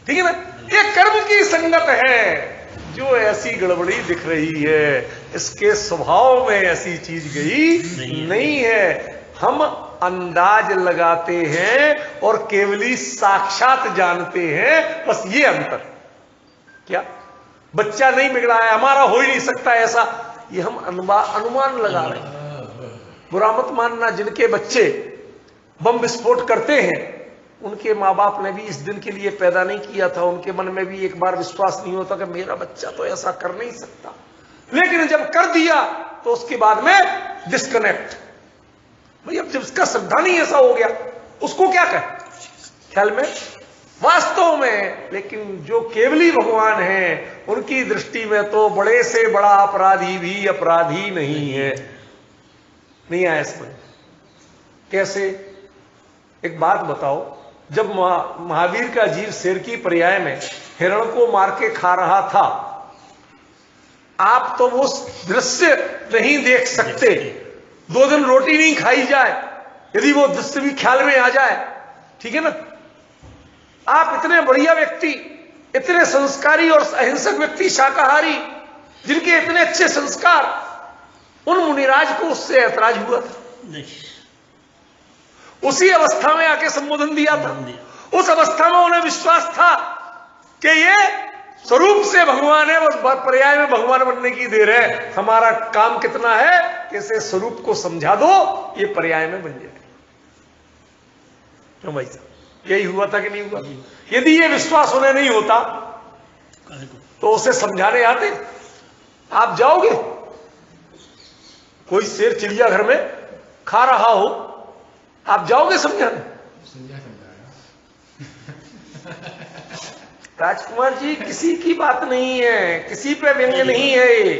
ठीक है ना? ये कर्म की संगत है जो ऐसी गड़बड़ी दिख रही है, इसके स्वभाव में ऐसी चीज गई नहीं है। हम अंदाज लगाते हैं और केवली साक्षात जानते हैं, बस ये अंतर। क्या बच्चा नहीं बिगड़ा है, हमारा हो ही नहीं सकता ऐसा, ये हम अनुमान लगा रहे हैं। बुरा मत मानना, जिनके बच्चे बम विस्फोट करते हैं उनके माँ बाप ने भी इस दिन के लिए पैदा नहीं किया था, उनके मन में भी एक बार विश्वास नहीं होता कि मेरा बच्चा तो ऐसा कर नहीं सकता, लेकिन जब कर दिया तो उसके बाद में डिस्कनेक्ट। भाई अब जब इसका श्रद्धा नहीं ऐसा हो गया, उसको क्या कहें ख्याल में वास्तव में। लेकिन जो केवली भगवान है उनकी दृष्टि में तो बड़े से बड़ा अपराधी भी अपराधी नहीं है। नहीं आया समझ? कैसे? एक बात बताओ, जब महावीर का जीव शेर की पर्याय में हिरण को मार के खा रहा था, आप तो वो दृश्य नहीं देख सकते। 2 दिन रोटी नहीं खाई जाए, यदि वो दृश्य भी ख्याल में आ जाए, ठीक है ना? आप इतने बढ़िया व्यक्ति, इतने संस्कारी और अहिंसक व्यक्ति, शाकाहारी, जिनके इतने अच्छे संस्कार, उन मुनिराज को उससे ऐतराज हुआ था? नहीं। उसी अवस्था में आके संबोधन दिया था। उस अवस्था में उन्हें विश्वास था कि ये स्वरूप से भगवान है, बस पर्याय में भगवान बनने की देर है। हमारा काम कितना है कि इसे स्वरूप को समझा दो, ये पर्याय में बन जाए। क्यों भाई साहब, यही हुआ था कि नहीं हुआ? यदि ये विश्वास उन्हें नहीं होता तो उसे समझाने आते? आप जाओगे, कोई शेर चिड़ियाघर में खा रहा हो, आप जाओगे समझाने? राजकुमार जी, किसी की बात नहीं है, किसी पे व्यंग्य नहीं है।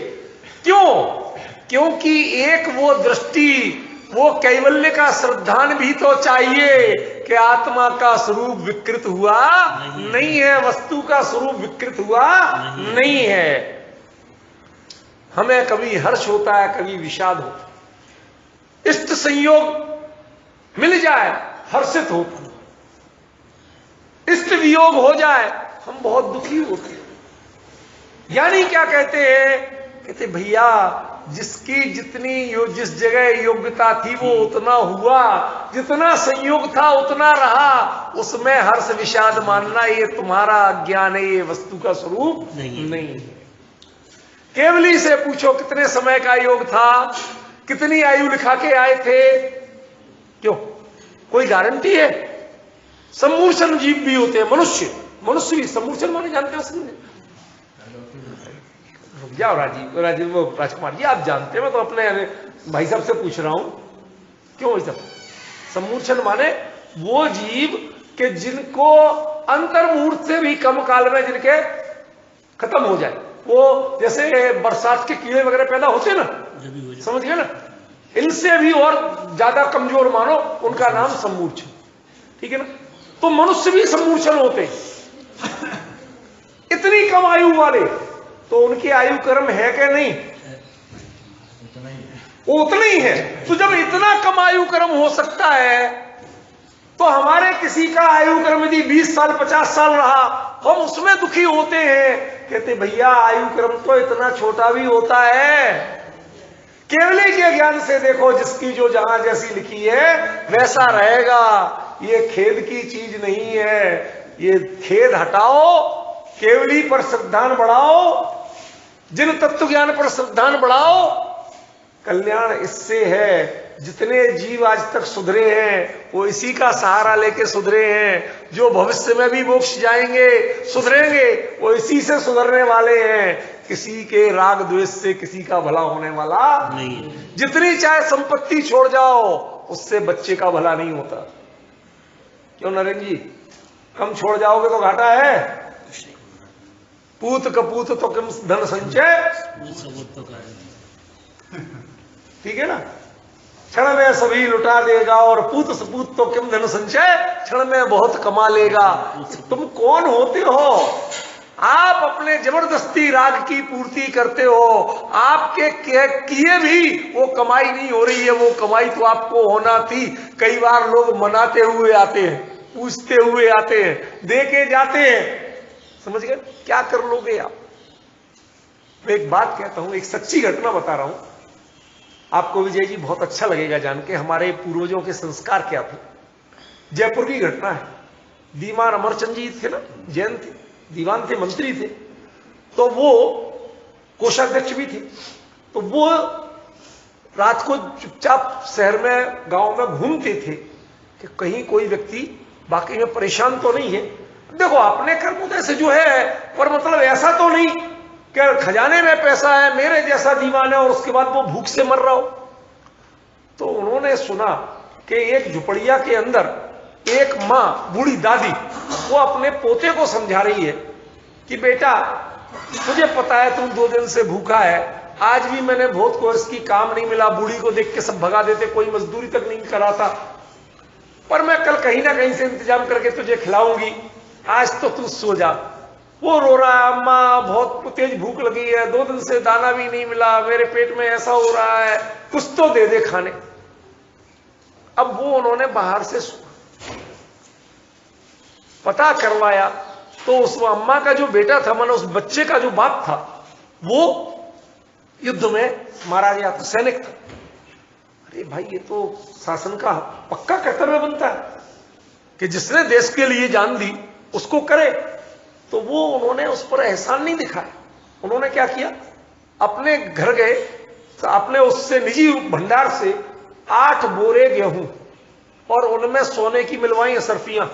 क्यों? क्योंकि एक वो दृष्टि, वो कैवल्य का श्रद्धान भी तो चाहिए कि आत्मा का स्वरूप विकृत हुआ नहीं है, वस्तु का स्वरूप विकृत हुआ नहीं है। हमें कभी हर्ष होता है, कभी विषाद होता है। इष्ट संयोग मिल जाए हर्षित होते, इष्ट वियोग हो जाए हम बहुत दुखी होते हैं। यानी क्या कहते हैं? कहते भैया, जिसकी जितनी जिस जगह योग्यता थी वो उतना हुआ, जितना संयोग था उतना रहा, उसमें हर्ष विषाद मानना ये तुम्हारा अज्ञान है, ये वस्तु का स्वरूप नहीं है। केवली से पूछो कितने समय का योग था, कितनी आयु लिखा के आए थे? क्यों? कोई गारंटी है? सम्मूर्छन जीव भी होते हैं, मनुष्य मनुष्य भी सम्मूर्छन माने जानते हो उसमें? रुक जाओ राजीव वो राजकुमार जी, आप जानते हैं, मैं तो अपने भाई साहब से पूछ रहा हूं। क्यों भाई साहब? सम्मूर्छन माने वो जीव के जिनको अंतर्मुहूर्त से भी कम काल में जिनके खत्म हो जाए, वो जैसे बरसात के कीड़े वगैरह पैदा होते ना, समझ गए ना, इनसे भी और ज्यादा कमजोर मानो, उनका नाम सम्मूर्छन, ठीक है ना। तो मनुष्य भी सम्मूर्छन होते इतनी कम आयु वाले, तो उनकी आयु क्रम है कि नहीं? वो उतना ही है। तो जब इतना कम आयु क्रम हो सकता है, तो हमारे किसी का आयु क्रम यदि 20 साल 50 साल रहा, हम उसमें दुखी होते हैं, कहते भैया आयु क्रम तो इतना छोटा भी होता है। केवली के ज्ञान से देखो, जिसकी जो जहां जैसी लिखी है वैसा रहेगा। ये खेद की चीज नहीं है, ये खेद हटाओ, केवली पर श्रद्धान बढ़ाओ, जिन तत्व ज्ञान पर श्रद्धान बढ़ाओ, कल्याण इससे है। जितने जीव आज तक सुधरे हैं वो इसी का सहारा लेके सुधरे हैं। जो भविष्य में भी मोक्ष जाएंगे, सुधरेंगे, वो इसी से सुधरने वाले हैं। किसी के राग द्वेष से किसी का भला होने वाला नहीं। जितनी चाहे संपत्ति छोड़ जाओ, उससे बच्चे का भला नहीं होता। क्यों नरेंद्र जी? कम छोड़ जाओगे तो घाटा है। पूत कपूत तो किम धन संचय, ठीक है ना। क्षण में सभी लुटा देगा, और पूत सपूत तो किम धन संचय, क्षण में बहुत कमा लेगा। तुम कौन होते हो? आप अपने जबरदस्ती राग की पूर्ति करते हो। आपके किए भी वो कमाई नहीं हो रही है, वो कमाई तो आपको होना थी। कई बार लोग मनाते हुए आते हैं, पूछते हुए आते हैं, दे के जाते हैं, समझ गए? क्या कर लोगे आप? मैं एक बात कहता हूं, एक सच्ची घटना बता रहा हूं आपको विजय जी, बहुत अच्छा लगेगा जान के हमारे पूर्वजों के संस्कार क्या थे। जयपुर की घटना है। दीवान अमरचंद जी थे ना, जैन थे, दीवान थे, मंत्री थे, तो वो कोषाध्यक्ष भी थे। तो वो रात को चुपचाप शहर में, गांव में घूमते थे कि कहीं कोई व्यक्ति बाकी में परेशान तो नहीं है। देखो अपने कर्मोदय से जो है, पर मतलब ऐसा तो नहीं कि खजाने में पैसा है, मेरे जैसा दीवान है और उसके बाद वो भूख से मर रहा हो। तो उन्होंने सुना कि एक झुपड़िया के अंदर एक मां, बूढ़ी दादी, वो अपने पोते को समझा रही है कि बेटा मुझे पता है तुम 2 दिन से भूखा है, आज भी मैंने बहुत कोशिश की, काम नहीं मिला, बूढ़ी को देख के सब भगा देते, कोई मजदूरी तक नहीं करा था, पर मैं कल कहीं ना कहीं से इंतजाम करके तुझे खिलाऊंगी, आज तो तू सो जा। वो रो रहा है, अम्मा बहुत तेज भूख लगी है, 2 दिन से दाना भी नहीं मिला, मेरे पेट में ऐसा हो रहा है, कुछ तो दे दे खाने। अब वो उन्होंने बाहर से पता करवाया, तो उस अम्मा का जो बेटा था, मानो उस बच्चे का जो बाप था, वो युद्ध में मारा गया था, सैनिक था। अरे भाई, ये तो शासन का पक्का कर्तव्य बनता है कि जिसने देश के लिए जान दी उसको करे। तो वो उन्होंने उस पर एहसान नहीं दिखाया। उन्होंने क्या किया, अपने घर गए, तो अपने उससे निजी भंडार से 8 बोरे गेहूं और उनमें सोने की मिलवाई असरफियां,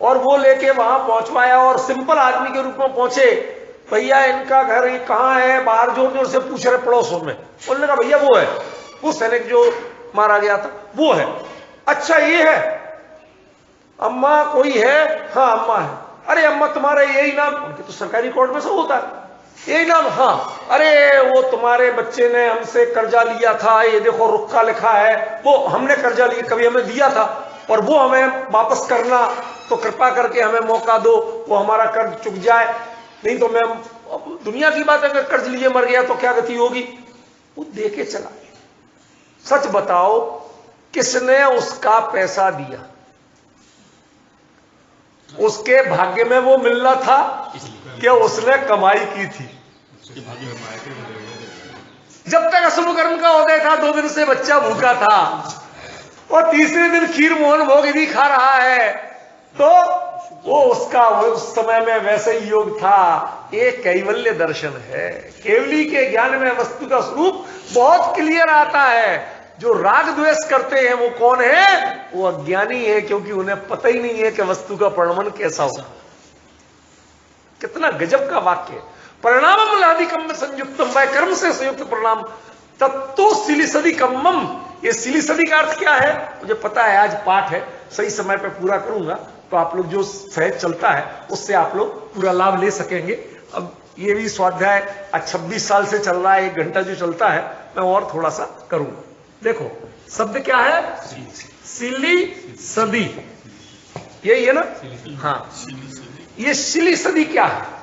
और वो लेके वहां पहुंचवाया। और सिंपल आदमी के रूप में पहुंचे, भैया इनका घर कहां है? बाहर जोर जोर से पूछ रहे पड़ोसों में। उन्होंने कहा भैया वो है, वो सैनिक जो मारा गया था वो है। अच्छा ये है? अम्मा कोई है? हाँ अम्मा है। अरे अम्मा तुम्हारा यही नाम? उनके तो सरकारी कोर्ट में सब होता है, यही नाम? हाँ। अरे वो तुम्हारे बच्चे ने हमसे कर्जा लिया था, ये देखो रुक्का लिखा है, वो हमने कर्जा लिया, कभी हमें दिया था, और वो हमें वापस करना, तो कृपा करके हमें मौका दो, वो हमारा कर्ज चुक जाए, नहीं तो मैं, दुनिया की बात है, अगर कर्ज लिए मर गया तो क्या गति होगी। वो दे के चला। सच बताओ किसने उसका पैसा दिया? उसके भाग्य में वो मिलना था कि उसने कमाई की थी? जब तक अशुभ कर्म का उदय था, 2 दिन से बच्चा भूखा था, और तीसरे दिन खीर मोहन भोग यदि खा रहा है, तो वो उसका उस समय में वैसे ही योग था। एक कैवल्य दर्शन है। केवली के ज्ञान में वस्तु का स्वरूप बहुत क्लियर आता है। जो राग द्वेष करते हैं वो कौन है? वो अज्ञानी है, क्योंकि उन्हें पता ही नहीं है कि वस्तु का परिणमन कैसा हो। कितना गजब का वाक्य है। परिणामम लाधिकम संयुक्तम, वह कर्म से संयुक्त परिणाम तत्तो सिलिसदि कम्मम। ये सिलिसदि का अर्थ क्या है मुझे पता है, आज पाठ है, सही समय पे पूरा करूंगा तो आप लोग जो सहज चलता है उससे आप लोग पूरा लाभ ले सकेंगे। अब ये भी स्वाध्याय आज 26 साल से चल रहा है, 1 घंटा जो चलता है, मैं और थोड़ा सा करूंगा। देखो शब्द क्या है? सिलिसदि, यही है ना? हाँ, ये सिलिसदि क्या है?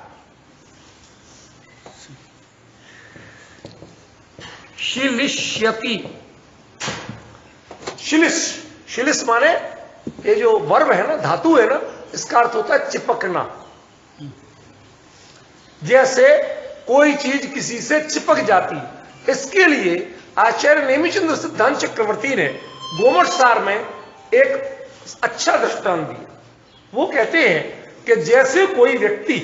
शिलिष्यति, शिलिश, शिलिश माने ये जो वर्ब है ना, धातु है ना, इसका अर्थ होता है चिपकना। जैसे कोई चीज किसी से चिपक जाती है। इसके लिए आचार्य नेमिचंद्र सिद्धांत चक्रवर्ती ने गोमटसार में एक अच्छा दृष्टांत दिया। वो कहते हैं कि जैसे कोई व्यक्ति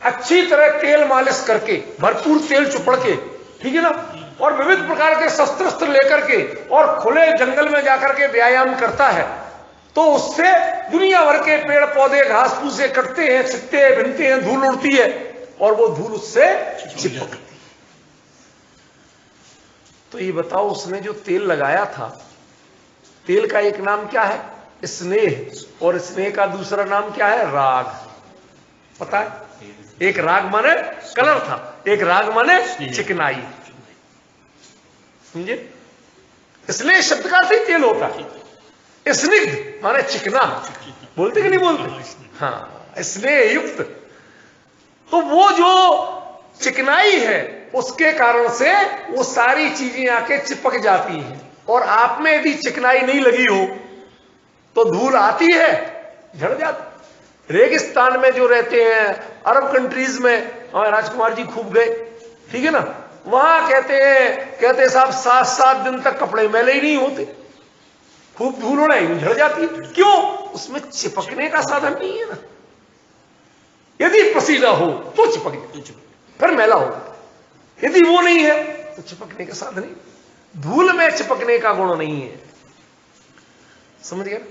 अच्छी तरह तेल मालिश करके, भरपूर तेल चुपड़ के, ठीक है ना, और विविध प्रकार के शस्त्र लेकर के और खुले जंगल में जाकर के व्यायाम करता है, तो उससे दुनिया भर के पेड़ पौधे घास फूसे कटते हैं, छिटते हैं, भिनते हैं, धूल उड़ती है और वो धूल उससे चिपकती है। तो ये बताओ, उसने जो तेल लगाया था, तेल का एक नाम क्या है? स्नेह, और स्नेह का दूसरा नाम क्या है? राग। पता है? एक राग माने कलर था, एक राग माने चिकनाई, समझे? स्नेह शब्द का अर्थ ही तेल होता है। स्निग्ध माने चिकना, बोलते कि नहीं बोलते? हाँ, स्नेह युक्त। तो वो जो चिकनाई है उसके कारण से वो सारी चीजें आके चिपक जाती हैं। और आप में यदि चिकनाई नहीं लगी हो तो धूल आती है, झड़ जाती। रेगिस्तान में जो रहते हैं, अरब कंट्रीज में, हमारे राजकुमार जी खूब गए, ठीक है ना, वहां कहते साहब 7-7 दिन तक कपड़े मैले ही नहीं होते, खूब धूल उड़े, झड़ जाती है। क्यों? उसमें चिपकने का साधन नहीं है ना। यदि पसीना हो तो चिपक जाए, फिर मैला हो। यदि वो नहीं है तो चिपकने का साधन नहीं, धूल में चिपकने का गुण नहीं है। समझ गए?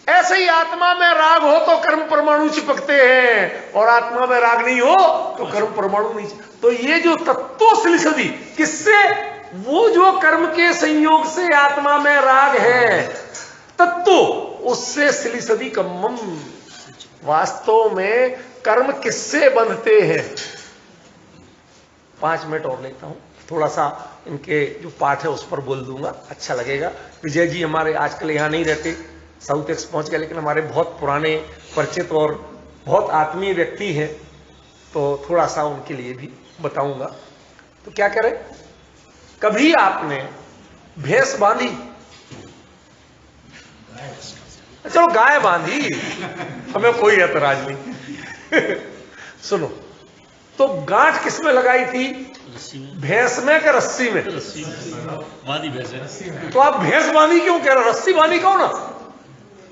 ऐसे ही आत्मा में राग हो तो कर्म परमाणु चिपकते हैं, और आत्मा में राग नहीं हो तो कर्म परमाणु नहीं। तो ये जो तत्व सिलिसदि, किससे? वो जो कर्म के संयोग से आत्मा में राग है, तत्व, उससे सिलिसदि कम्मम। वास्तव में कर्म किससे बंधते हैं? 5 मिनट और लेता हूं, थोड़ा सा इनके जो पाठ है उस पर बोल दूंगा, अच्छा लगेगा। विजय जी हमारे आजकल यहाँ नहीं रहते, साउथ एक्स पहुंच गए, लेकिन हमारे बहुत पुराने परिचित और बहुत आत्मीय व्यक्ति हैं, तो थोड़ा सा उनके लिए भी बताऊंगा। तो क्या करें, कभी आपने भैंस बांधी, चलो गाय बांधी, हमें कोई ऐतराज नहीं सुनो, तो गांठ किसमें लगाई थी? भैंस में कि रस्सी में? बांधी भैंस है। तो आप भैंस बांधी क्यों कह रहे हो? रस्सी बांधी कौन है?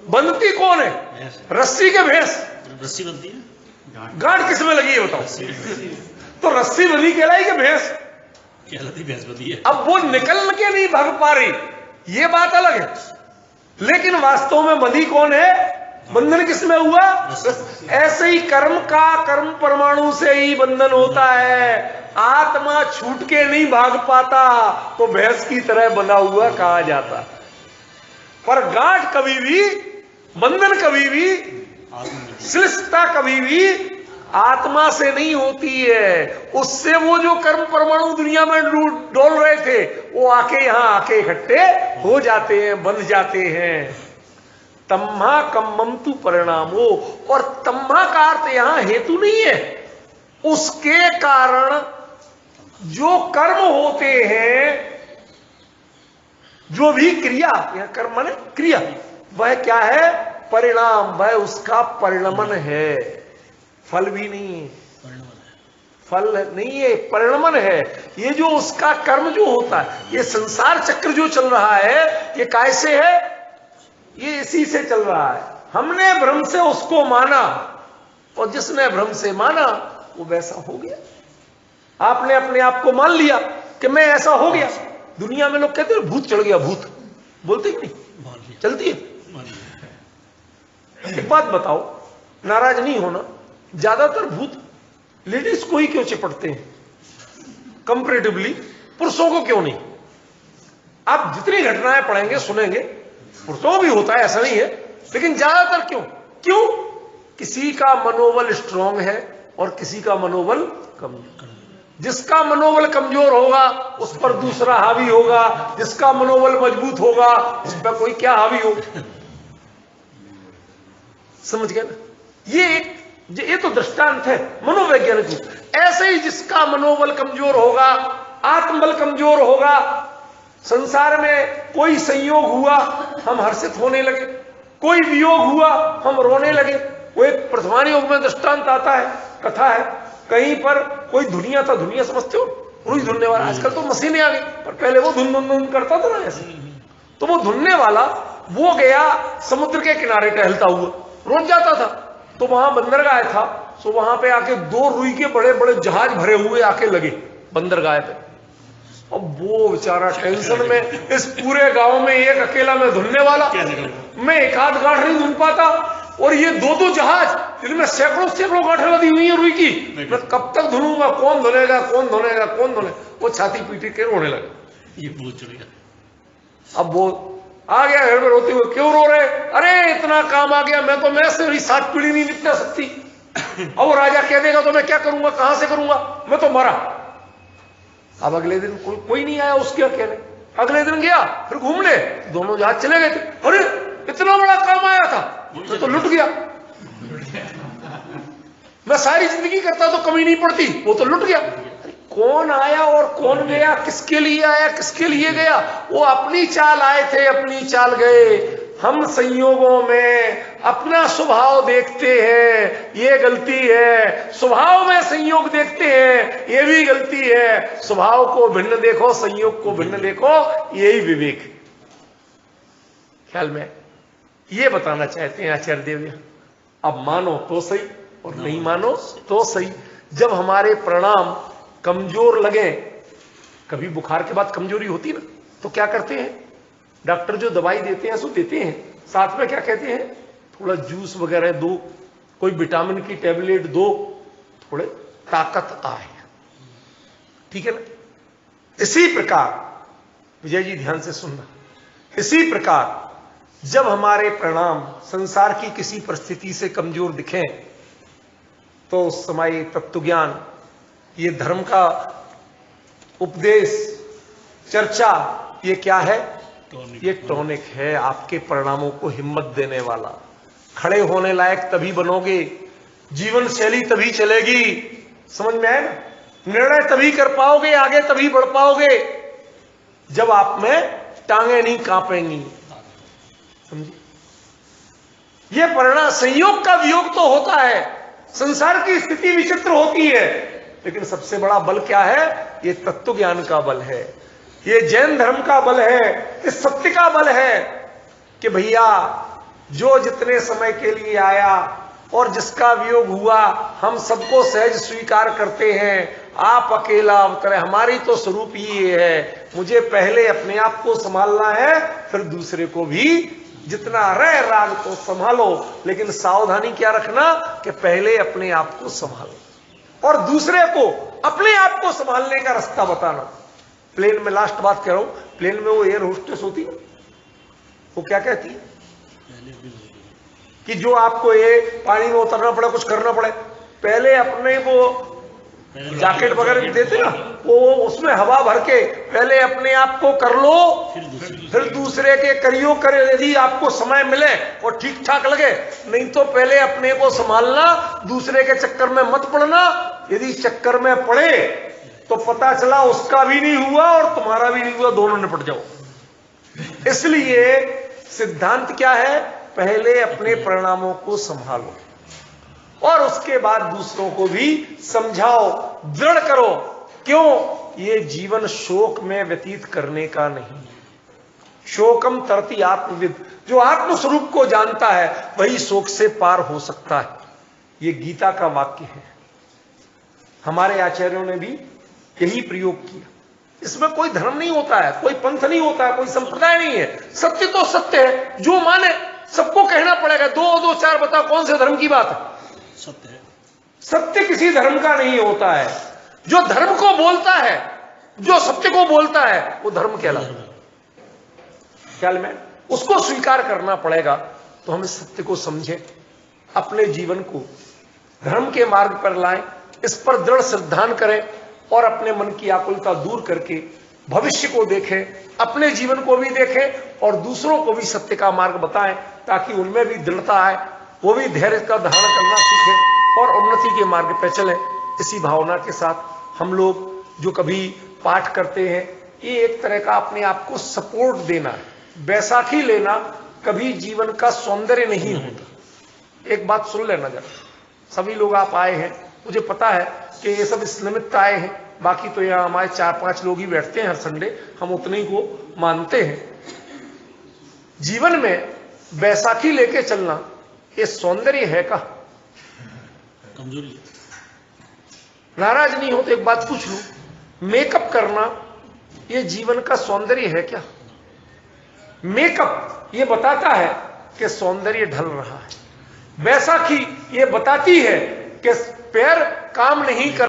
बंधती कौन है? रस्सी के भैंस? रस्सी बनती है। गांठ किसमें लगी है बताओ? तो रस्सी बंधी कहलाई कि भैंस कहलाती? भैंस बंधी है। अब वो निकल के नहीं भाग पा रही, ये बात अलग है, लेकिन वास्तव में बंधी कौन है? बंधन किसमें हुआ? ऐसे ही कर्म का कर्म परमाणु से ही बंधन होता है। आत्मा छूट के नहीं भाग पाता तो भैंस की तरह बंधा हुआ कहा जाता। पर गांठ कभी भी, बंधन कभी भी, श्लिष्टता कभी भी आत्मा से नहीं होती है। उससे वो जो कर्म परमाणु दुनिया में डोल रहे थे, वो आके यहां आके इकट्ठे हो जाते हैं, बंध जाते हैं। तम्हा कम्मम तु परिणामो, और तम्हा का अर्थ यहां हेतु नहीं है, उसके कारण जो कर्म होते हैं, जो भी क्रिया, यह कर्म माने क्रिया, वह क्या है? परिणाम, वह उसका परिणमन है, फल भी नहीं है। फल नहीं है, परिणमन है। ये जो उसका कर्म जो होता है, ये संसार चक्र जो चल रहा है, ये कैसे है? ये इसी से चल रहा है। हमने भ्रम से उसको माना, और जिसने भ्रम से माना वो वैसा हो गया। आपने अपने आप को मान लिया कि मैं ऐसा हो गया, दुनिया में लोग कहते हैं भूत चढ़ गया, भूत बोलते कि नहीं, मान लिया, चलती है। मान लिया। एक बात बताओ, नाराज नहीं होना, ज्यादातर भूत लेडीज को ही क्यों चिपटते हैं कंपैरेटिवली, पुरुषों को क्यों नहीं? आप जितनी घटनाएं पढ़ेंगे सुनेंगे, पुरुषों को भी होता है, ऐसा नहीं है, लेकिन ज्यादातर क्यों? क्यों? किसी का मनोबल स्ट्रांग है और किसी का मनोबल कमजोर। जिसका मनोबल कमजोर होगा उस पर दूसरा हावी होगा, जिसका मनोबल मजबूत होगा उस पर कोई क्या हावी हो। समझ गए ना? ये तो दृष्टांत है मनोवैज्ञानिक। ऐसे ही जिसका मनोबल कमजोर होगा, आत्मबल कमजोर होगा, संसार में कोई संयोग हुआ हम हर्षित होने लगे, कोई वियोग हुआ हम रोने लगे। वो एक प्रथमान योग में दृष्टांत आता है, कथा है, कहीं पर कोई धुनिया था, धुनिया समझते हो, रुई धुनने वाला। आजकल तो मशीनें आ गई, पर पहले वो धुन धुन धुन करता था ना ऐसे। तो वो धुनने वाला वो गया समुद्र के किनारे टहलता हुआ, रोज जाता था। तो वहां बंदरगाह था, तो वहां पे आके 2 रुई के बड़े बड़े जहाज भरे हुए आके लगे बंदरगाह पे। अब वो बेचारा टेंशन में, इस पूरे गांव में एक अकेला मैं धुनने वाला, मैं एक आध गांठ नहीं धुन पाता, और ये 2-2 जहाज, इनमें सैकड़ों गांठें लदी हुई है रुई की। मैं कब तक धुनूंगा, कौन धुनेगा, कौन धुनेगा, कौन धुने? वो छाती पीटी के रोने लगा। ये भूत चढ़ गया। अब वो आ गया घर में रोते हुए, क्यों रो रहे? अरे इतना काम आ गया, मैं से मेरी 7 पीढ़ी नहीं निपटा सकती। अब वो राजा कह देगा तो मैं क्या करूंगा, कहां से करूंगा, मैं तो मरा। अब अगले दिन कोई नहीं आया उसके कहने, अगले दिन गया फिर घूमने, दोनों जहाज चले गए थे। अरे इतना बड़ा काम आया था, मैं तो लुट गया। मैं सारी जिंदगी करता तो कमी नहीं पड़ती, वो तो लुट गया। कौन आया और कौन गया, किसके लिए आया, किसके लिए गया? वो अपनी चाल आए थे, अपनी चाल गए। हम संयोगों में अपना स्वभाव देखते हैं, ये गलती है। स्वभाव में संयोग देखते हैं, ये भी गलती है। स्वभाव को भिन्न देखो, संयोग को भिन्न देखो, यही विवेक है। ख्याल में ये बताना चाहते हैं आचार्य देव। अब मानो तो सही और नहीं मानो तो सही। जब हमारे प्रणाम कमजोर लगे, कभी बुखार के बाद कमजोरी होती ना, तो क्या करते हैं? डॉक्टर जो दवाई देते हैं सो देते हैं, साथ में क्या कहते हैं? थोड़ा जूस वगैरह दो, कोई विटामिन की टेबलेट दो, थोड़े ताकत आए। ठीक है ना? इसी प्रकार विजय जी ध्यान से सुनना, इसी प्रकार जब हमारे प्रणाम संसार की किसी परिस्थिति से कमजोर दिखें, तो उस समय तत्व ज्ञान, ये धर्म का उपदेश, चर्चा, ये क्या है? ये टॉनिक है, आपके परिणामों को हिम्मत देने वाला। खड़े होने लायक तभी बनोगे, जीवन शैली तभी चलेगी। समझ में आए ना? निर्णय तभी कर पाओगे, आगे तभी बढ़ पाओगे जब आप में टांगे नहीं कांपेंगी। समझिए, ये परिणाम, संयोग का वियोग तो होता है, संसार की स्थिति विचित्र होती है, लेकिन सबसे बड़ा बल क्या है? ये तत्व ज्ञान का बल है, ये जैन धर्म का बल है, इस सत्य का बल है कि भैया जो जितने समय के लिए आया और जिसका वियोग हुआ, हम सबको सहज स्वीकार करते हैं। आप अकेला अवतरे, हमारी तो स्वरूप ही है। मुझे पहले अपने आप को संभालना है, फिर दूसरे को भी जितना रह राग तो संभालो, लेकिन सावधानी क्या रखना कि पहले अपने आप को संभालो और दूसरे को अपने आप को संभालने का रास्ता बताना। प्लेन में, लास्ट बात कह रहा हूं, प्लेन में वो एयर होस्टेस होती है, वो क्या कहती है कि जो आपको ये पानी में उतरना पड़े, कुछ करना पड़े, पहले अपने वो जैकेट वगैरह देते ना, वो उसमें हवा भर के पहले अपने आप को कर लो, फिर दूसरे के करियो करे। यदि आपको समय मिले और ठीक ठाक लगे, नहीं तो पहले अपने को संभालना, दूसरे के चक्कर में मत पड़ना। यदि चक्कर में पड़े तो पता चला उसका भी नहीं हुआ और तुम्हारा भी नहीं हुआ, दोनों निपट जाओ। इसलिए सिद्धांत क्या है? पहले अपने परिणामों को संभालो और उसके बाद दूसरों को भी समझाओ, दृढ़ करो। क्यों? ये जीवन शोक में व्यतीत करने का नहीं। शोकम तरति आत्मविद, जो आत्मस्वरूप को जानता है वही शोक से पार हो सकता है। ये गीता का वाक्य है, हमारे आचार्यों ने भी यही प्रयोग किया। इसमें कोई धर्म नहीं होता है, कोई पंथ नहीं होता है, कोई संप्रदाय नहीं है। सत्य तो सत्य है, जो माने सबको कहना पड़ेगा। 2 और 2 4 बताओ कौन से धर्म की बात है? सत्य है। सत्य किसी धर्म का नहीं होता है। जो धर्म को बोलता है, जो सत्य को बोलता है, वो धर्म कहलाता है। ख्याल में उसको स्वीकार करना पड़ेगा। तो हम इस सत्य को समझें, अपने जीवन को धर्म के मार्ग पर लाएं, इस पर दृढ़ श्रद्धान करें और अपने मन की आकुलता दूर करके भविष्य को देखें, अपने जीवन को भी देखें और दूसरों को भी सत्य का मार्ग बताएं, ताकि उनमें भी दृढ़ता आए, वो भी धैर्य का धारण करना सीखें और उन्नति के मार्ग पर चलें। इसी भावना के साथ हम लोग जो कभी पाठ करते हैं, ये एक तरह का अपने आप को सपोर्ट देना है। बैसाखी लेना कभी जीवन का सौंदर्य नहीं होता। एक बात सुन लेना जरा, सभी लोग आप आए हैं, मुझे पता है कि ये सब इस निमित्त आए हैं, बाकी तो यहाँ हमारे 4-5 लोग ही बैठते हैं हर संडे, हम उतने ही को मानते हैं। जीवन में बैसाखी लेके चलना ये सौंदर्य है का? कमजोरी। नाराज नहीं हो तो एक बात पूछ लूं, मेकअप करना ये जीवन का सौंदर्य है क्या? मेकअप ये बताता है कि सौंदर्य ढल रहा है। बैसाखी ये बताती है कि पैर काम नहीं कर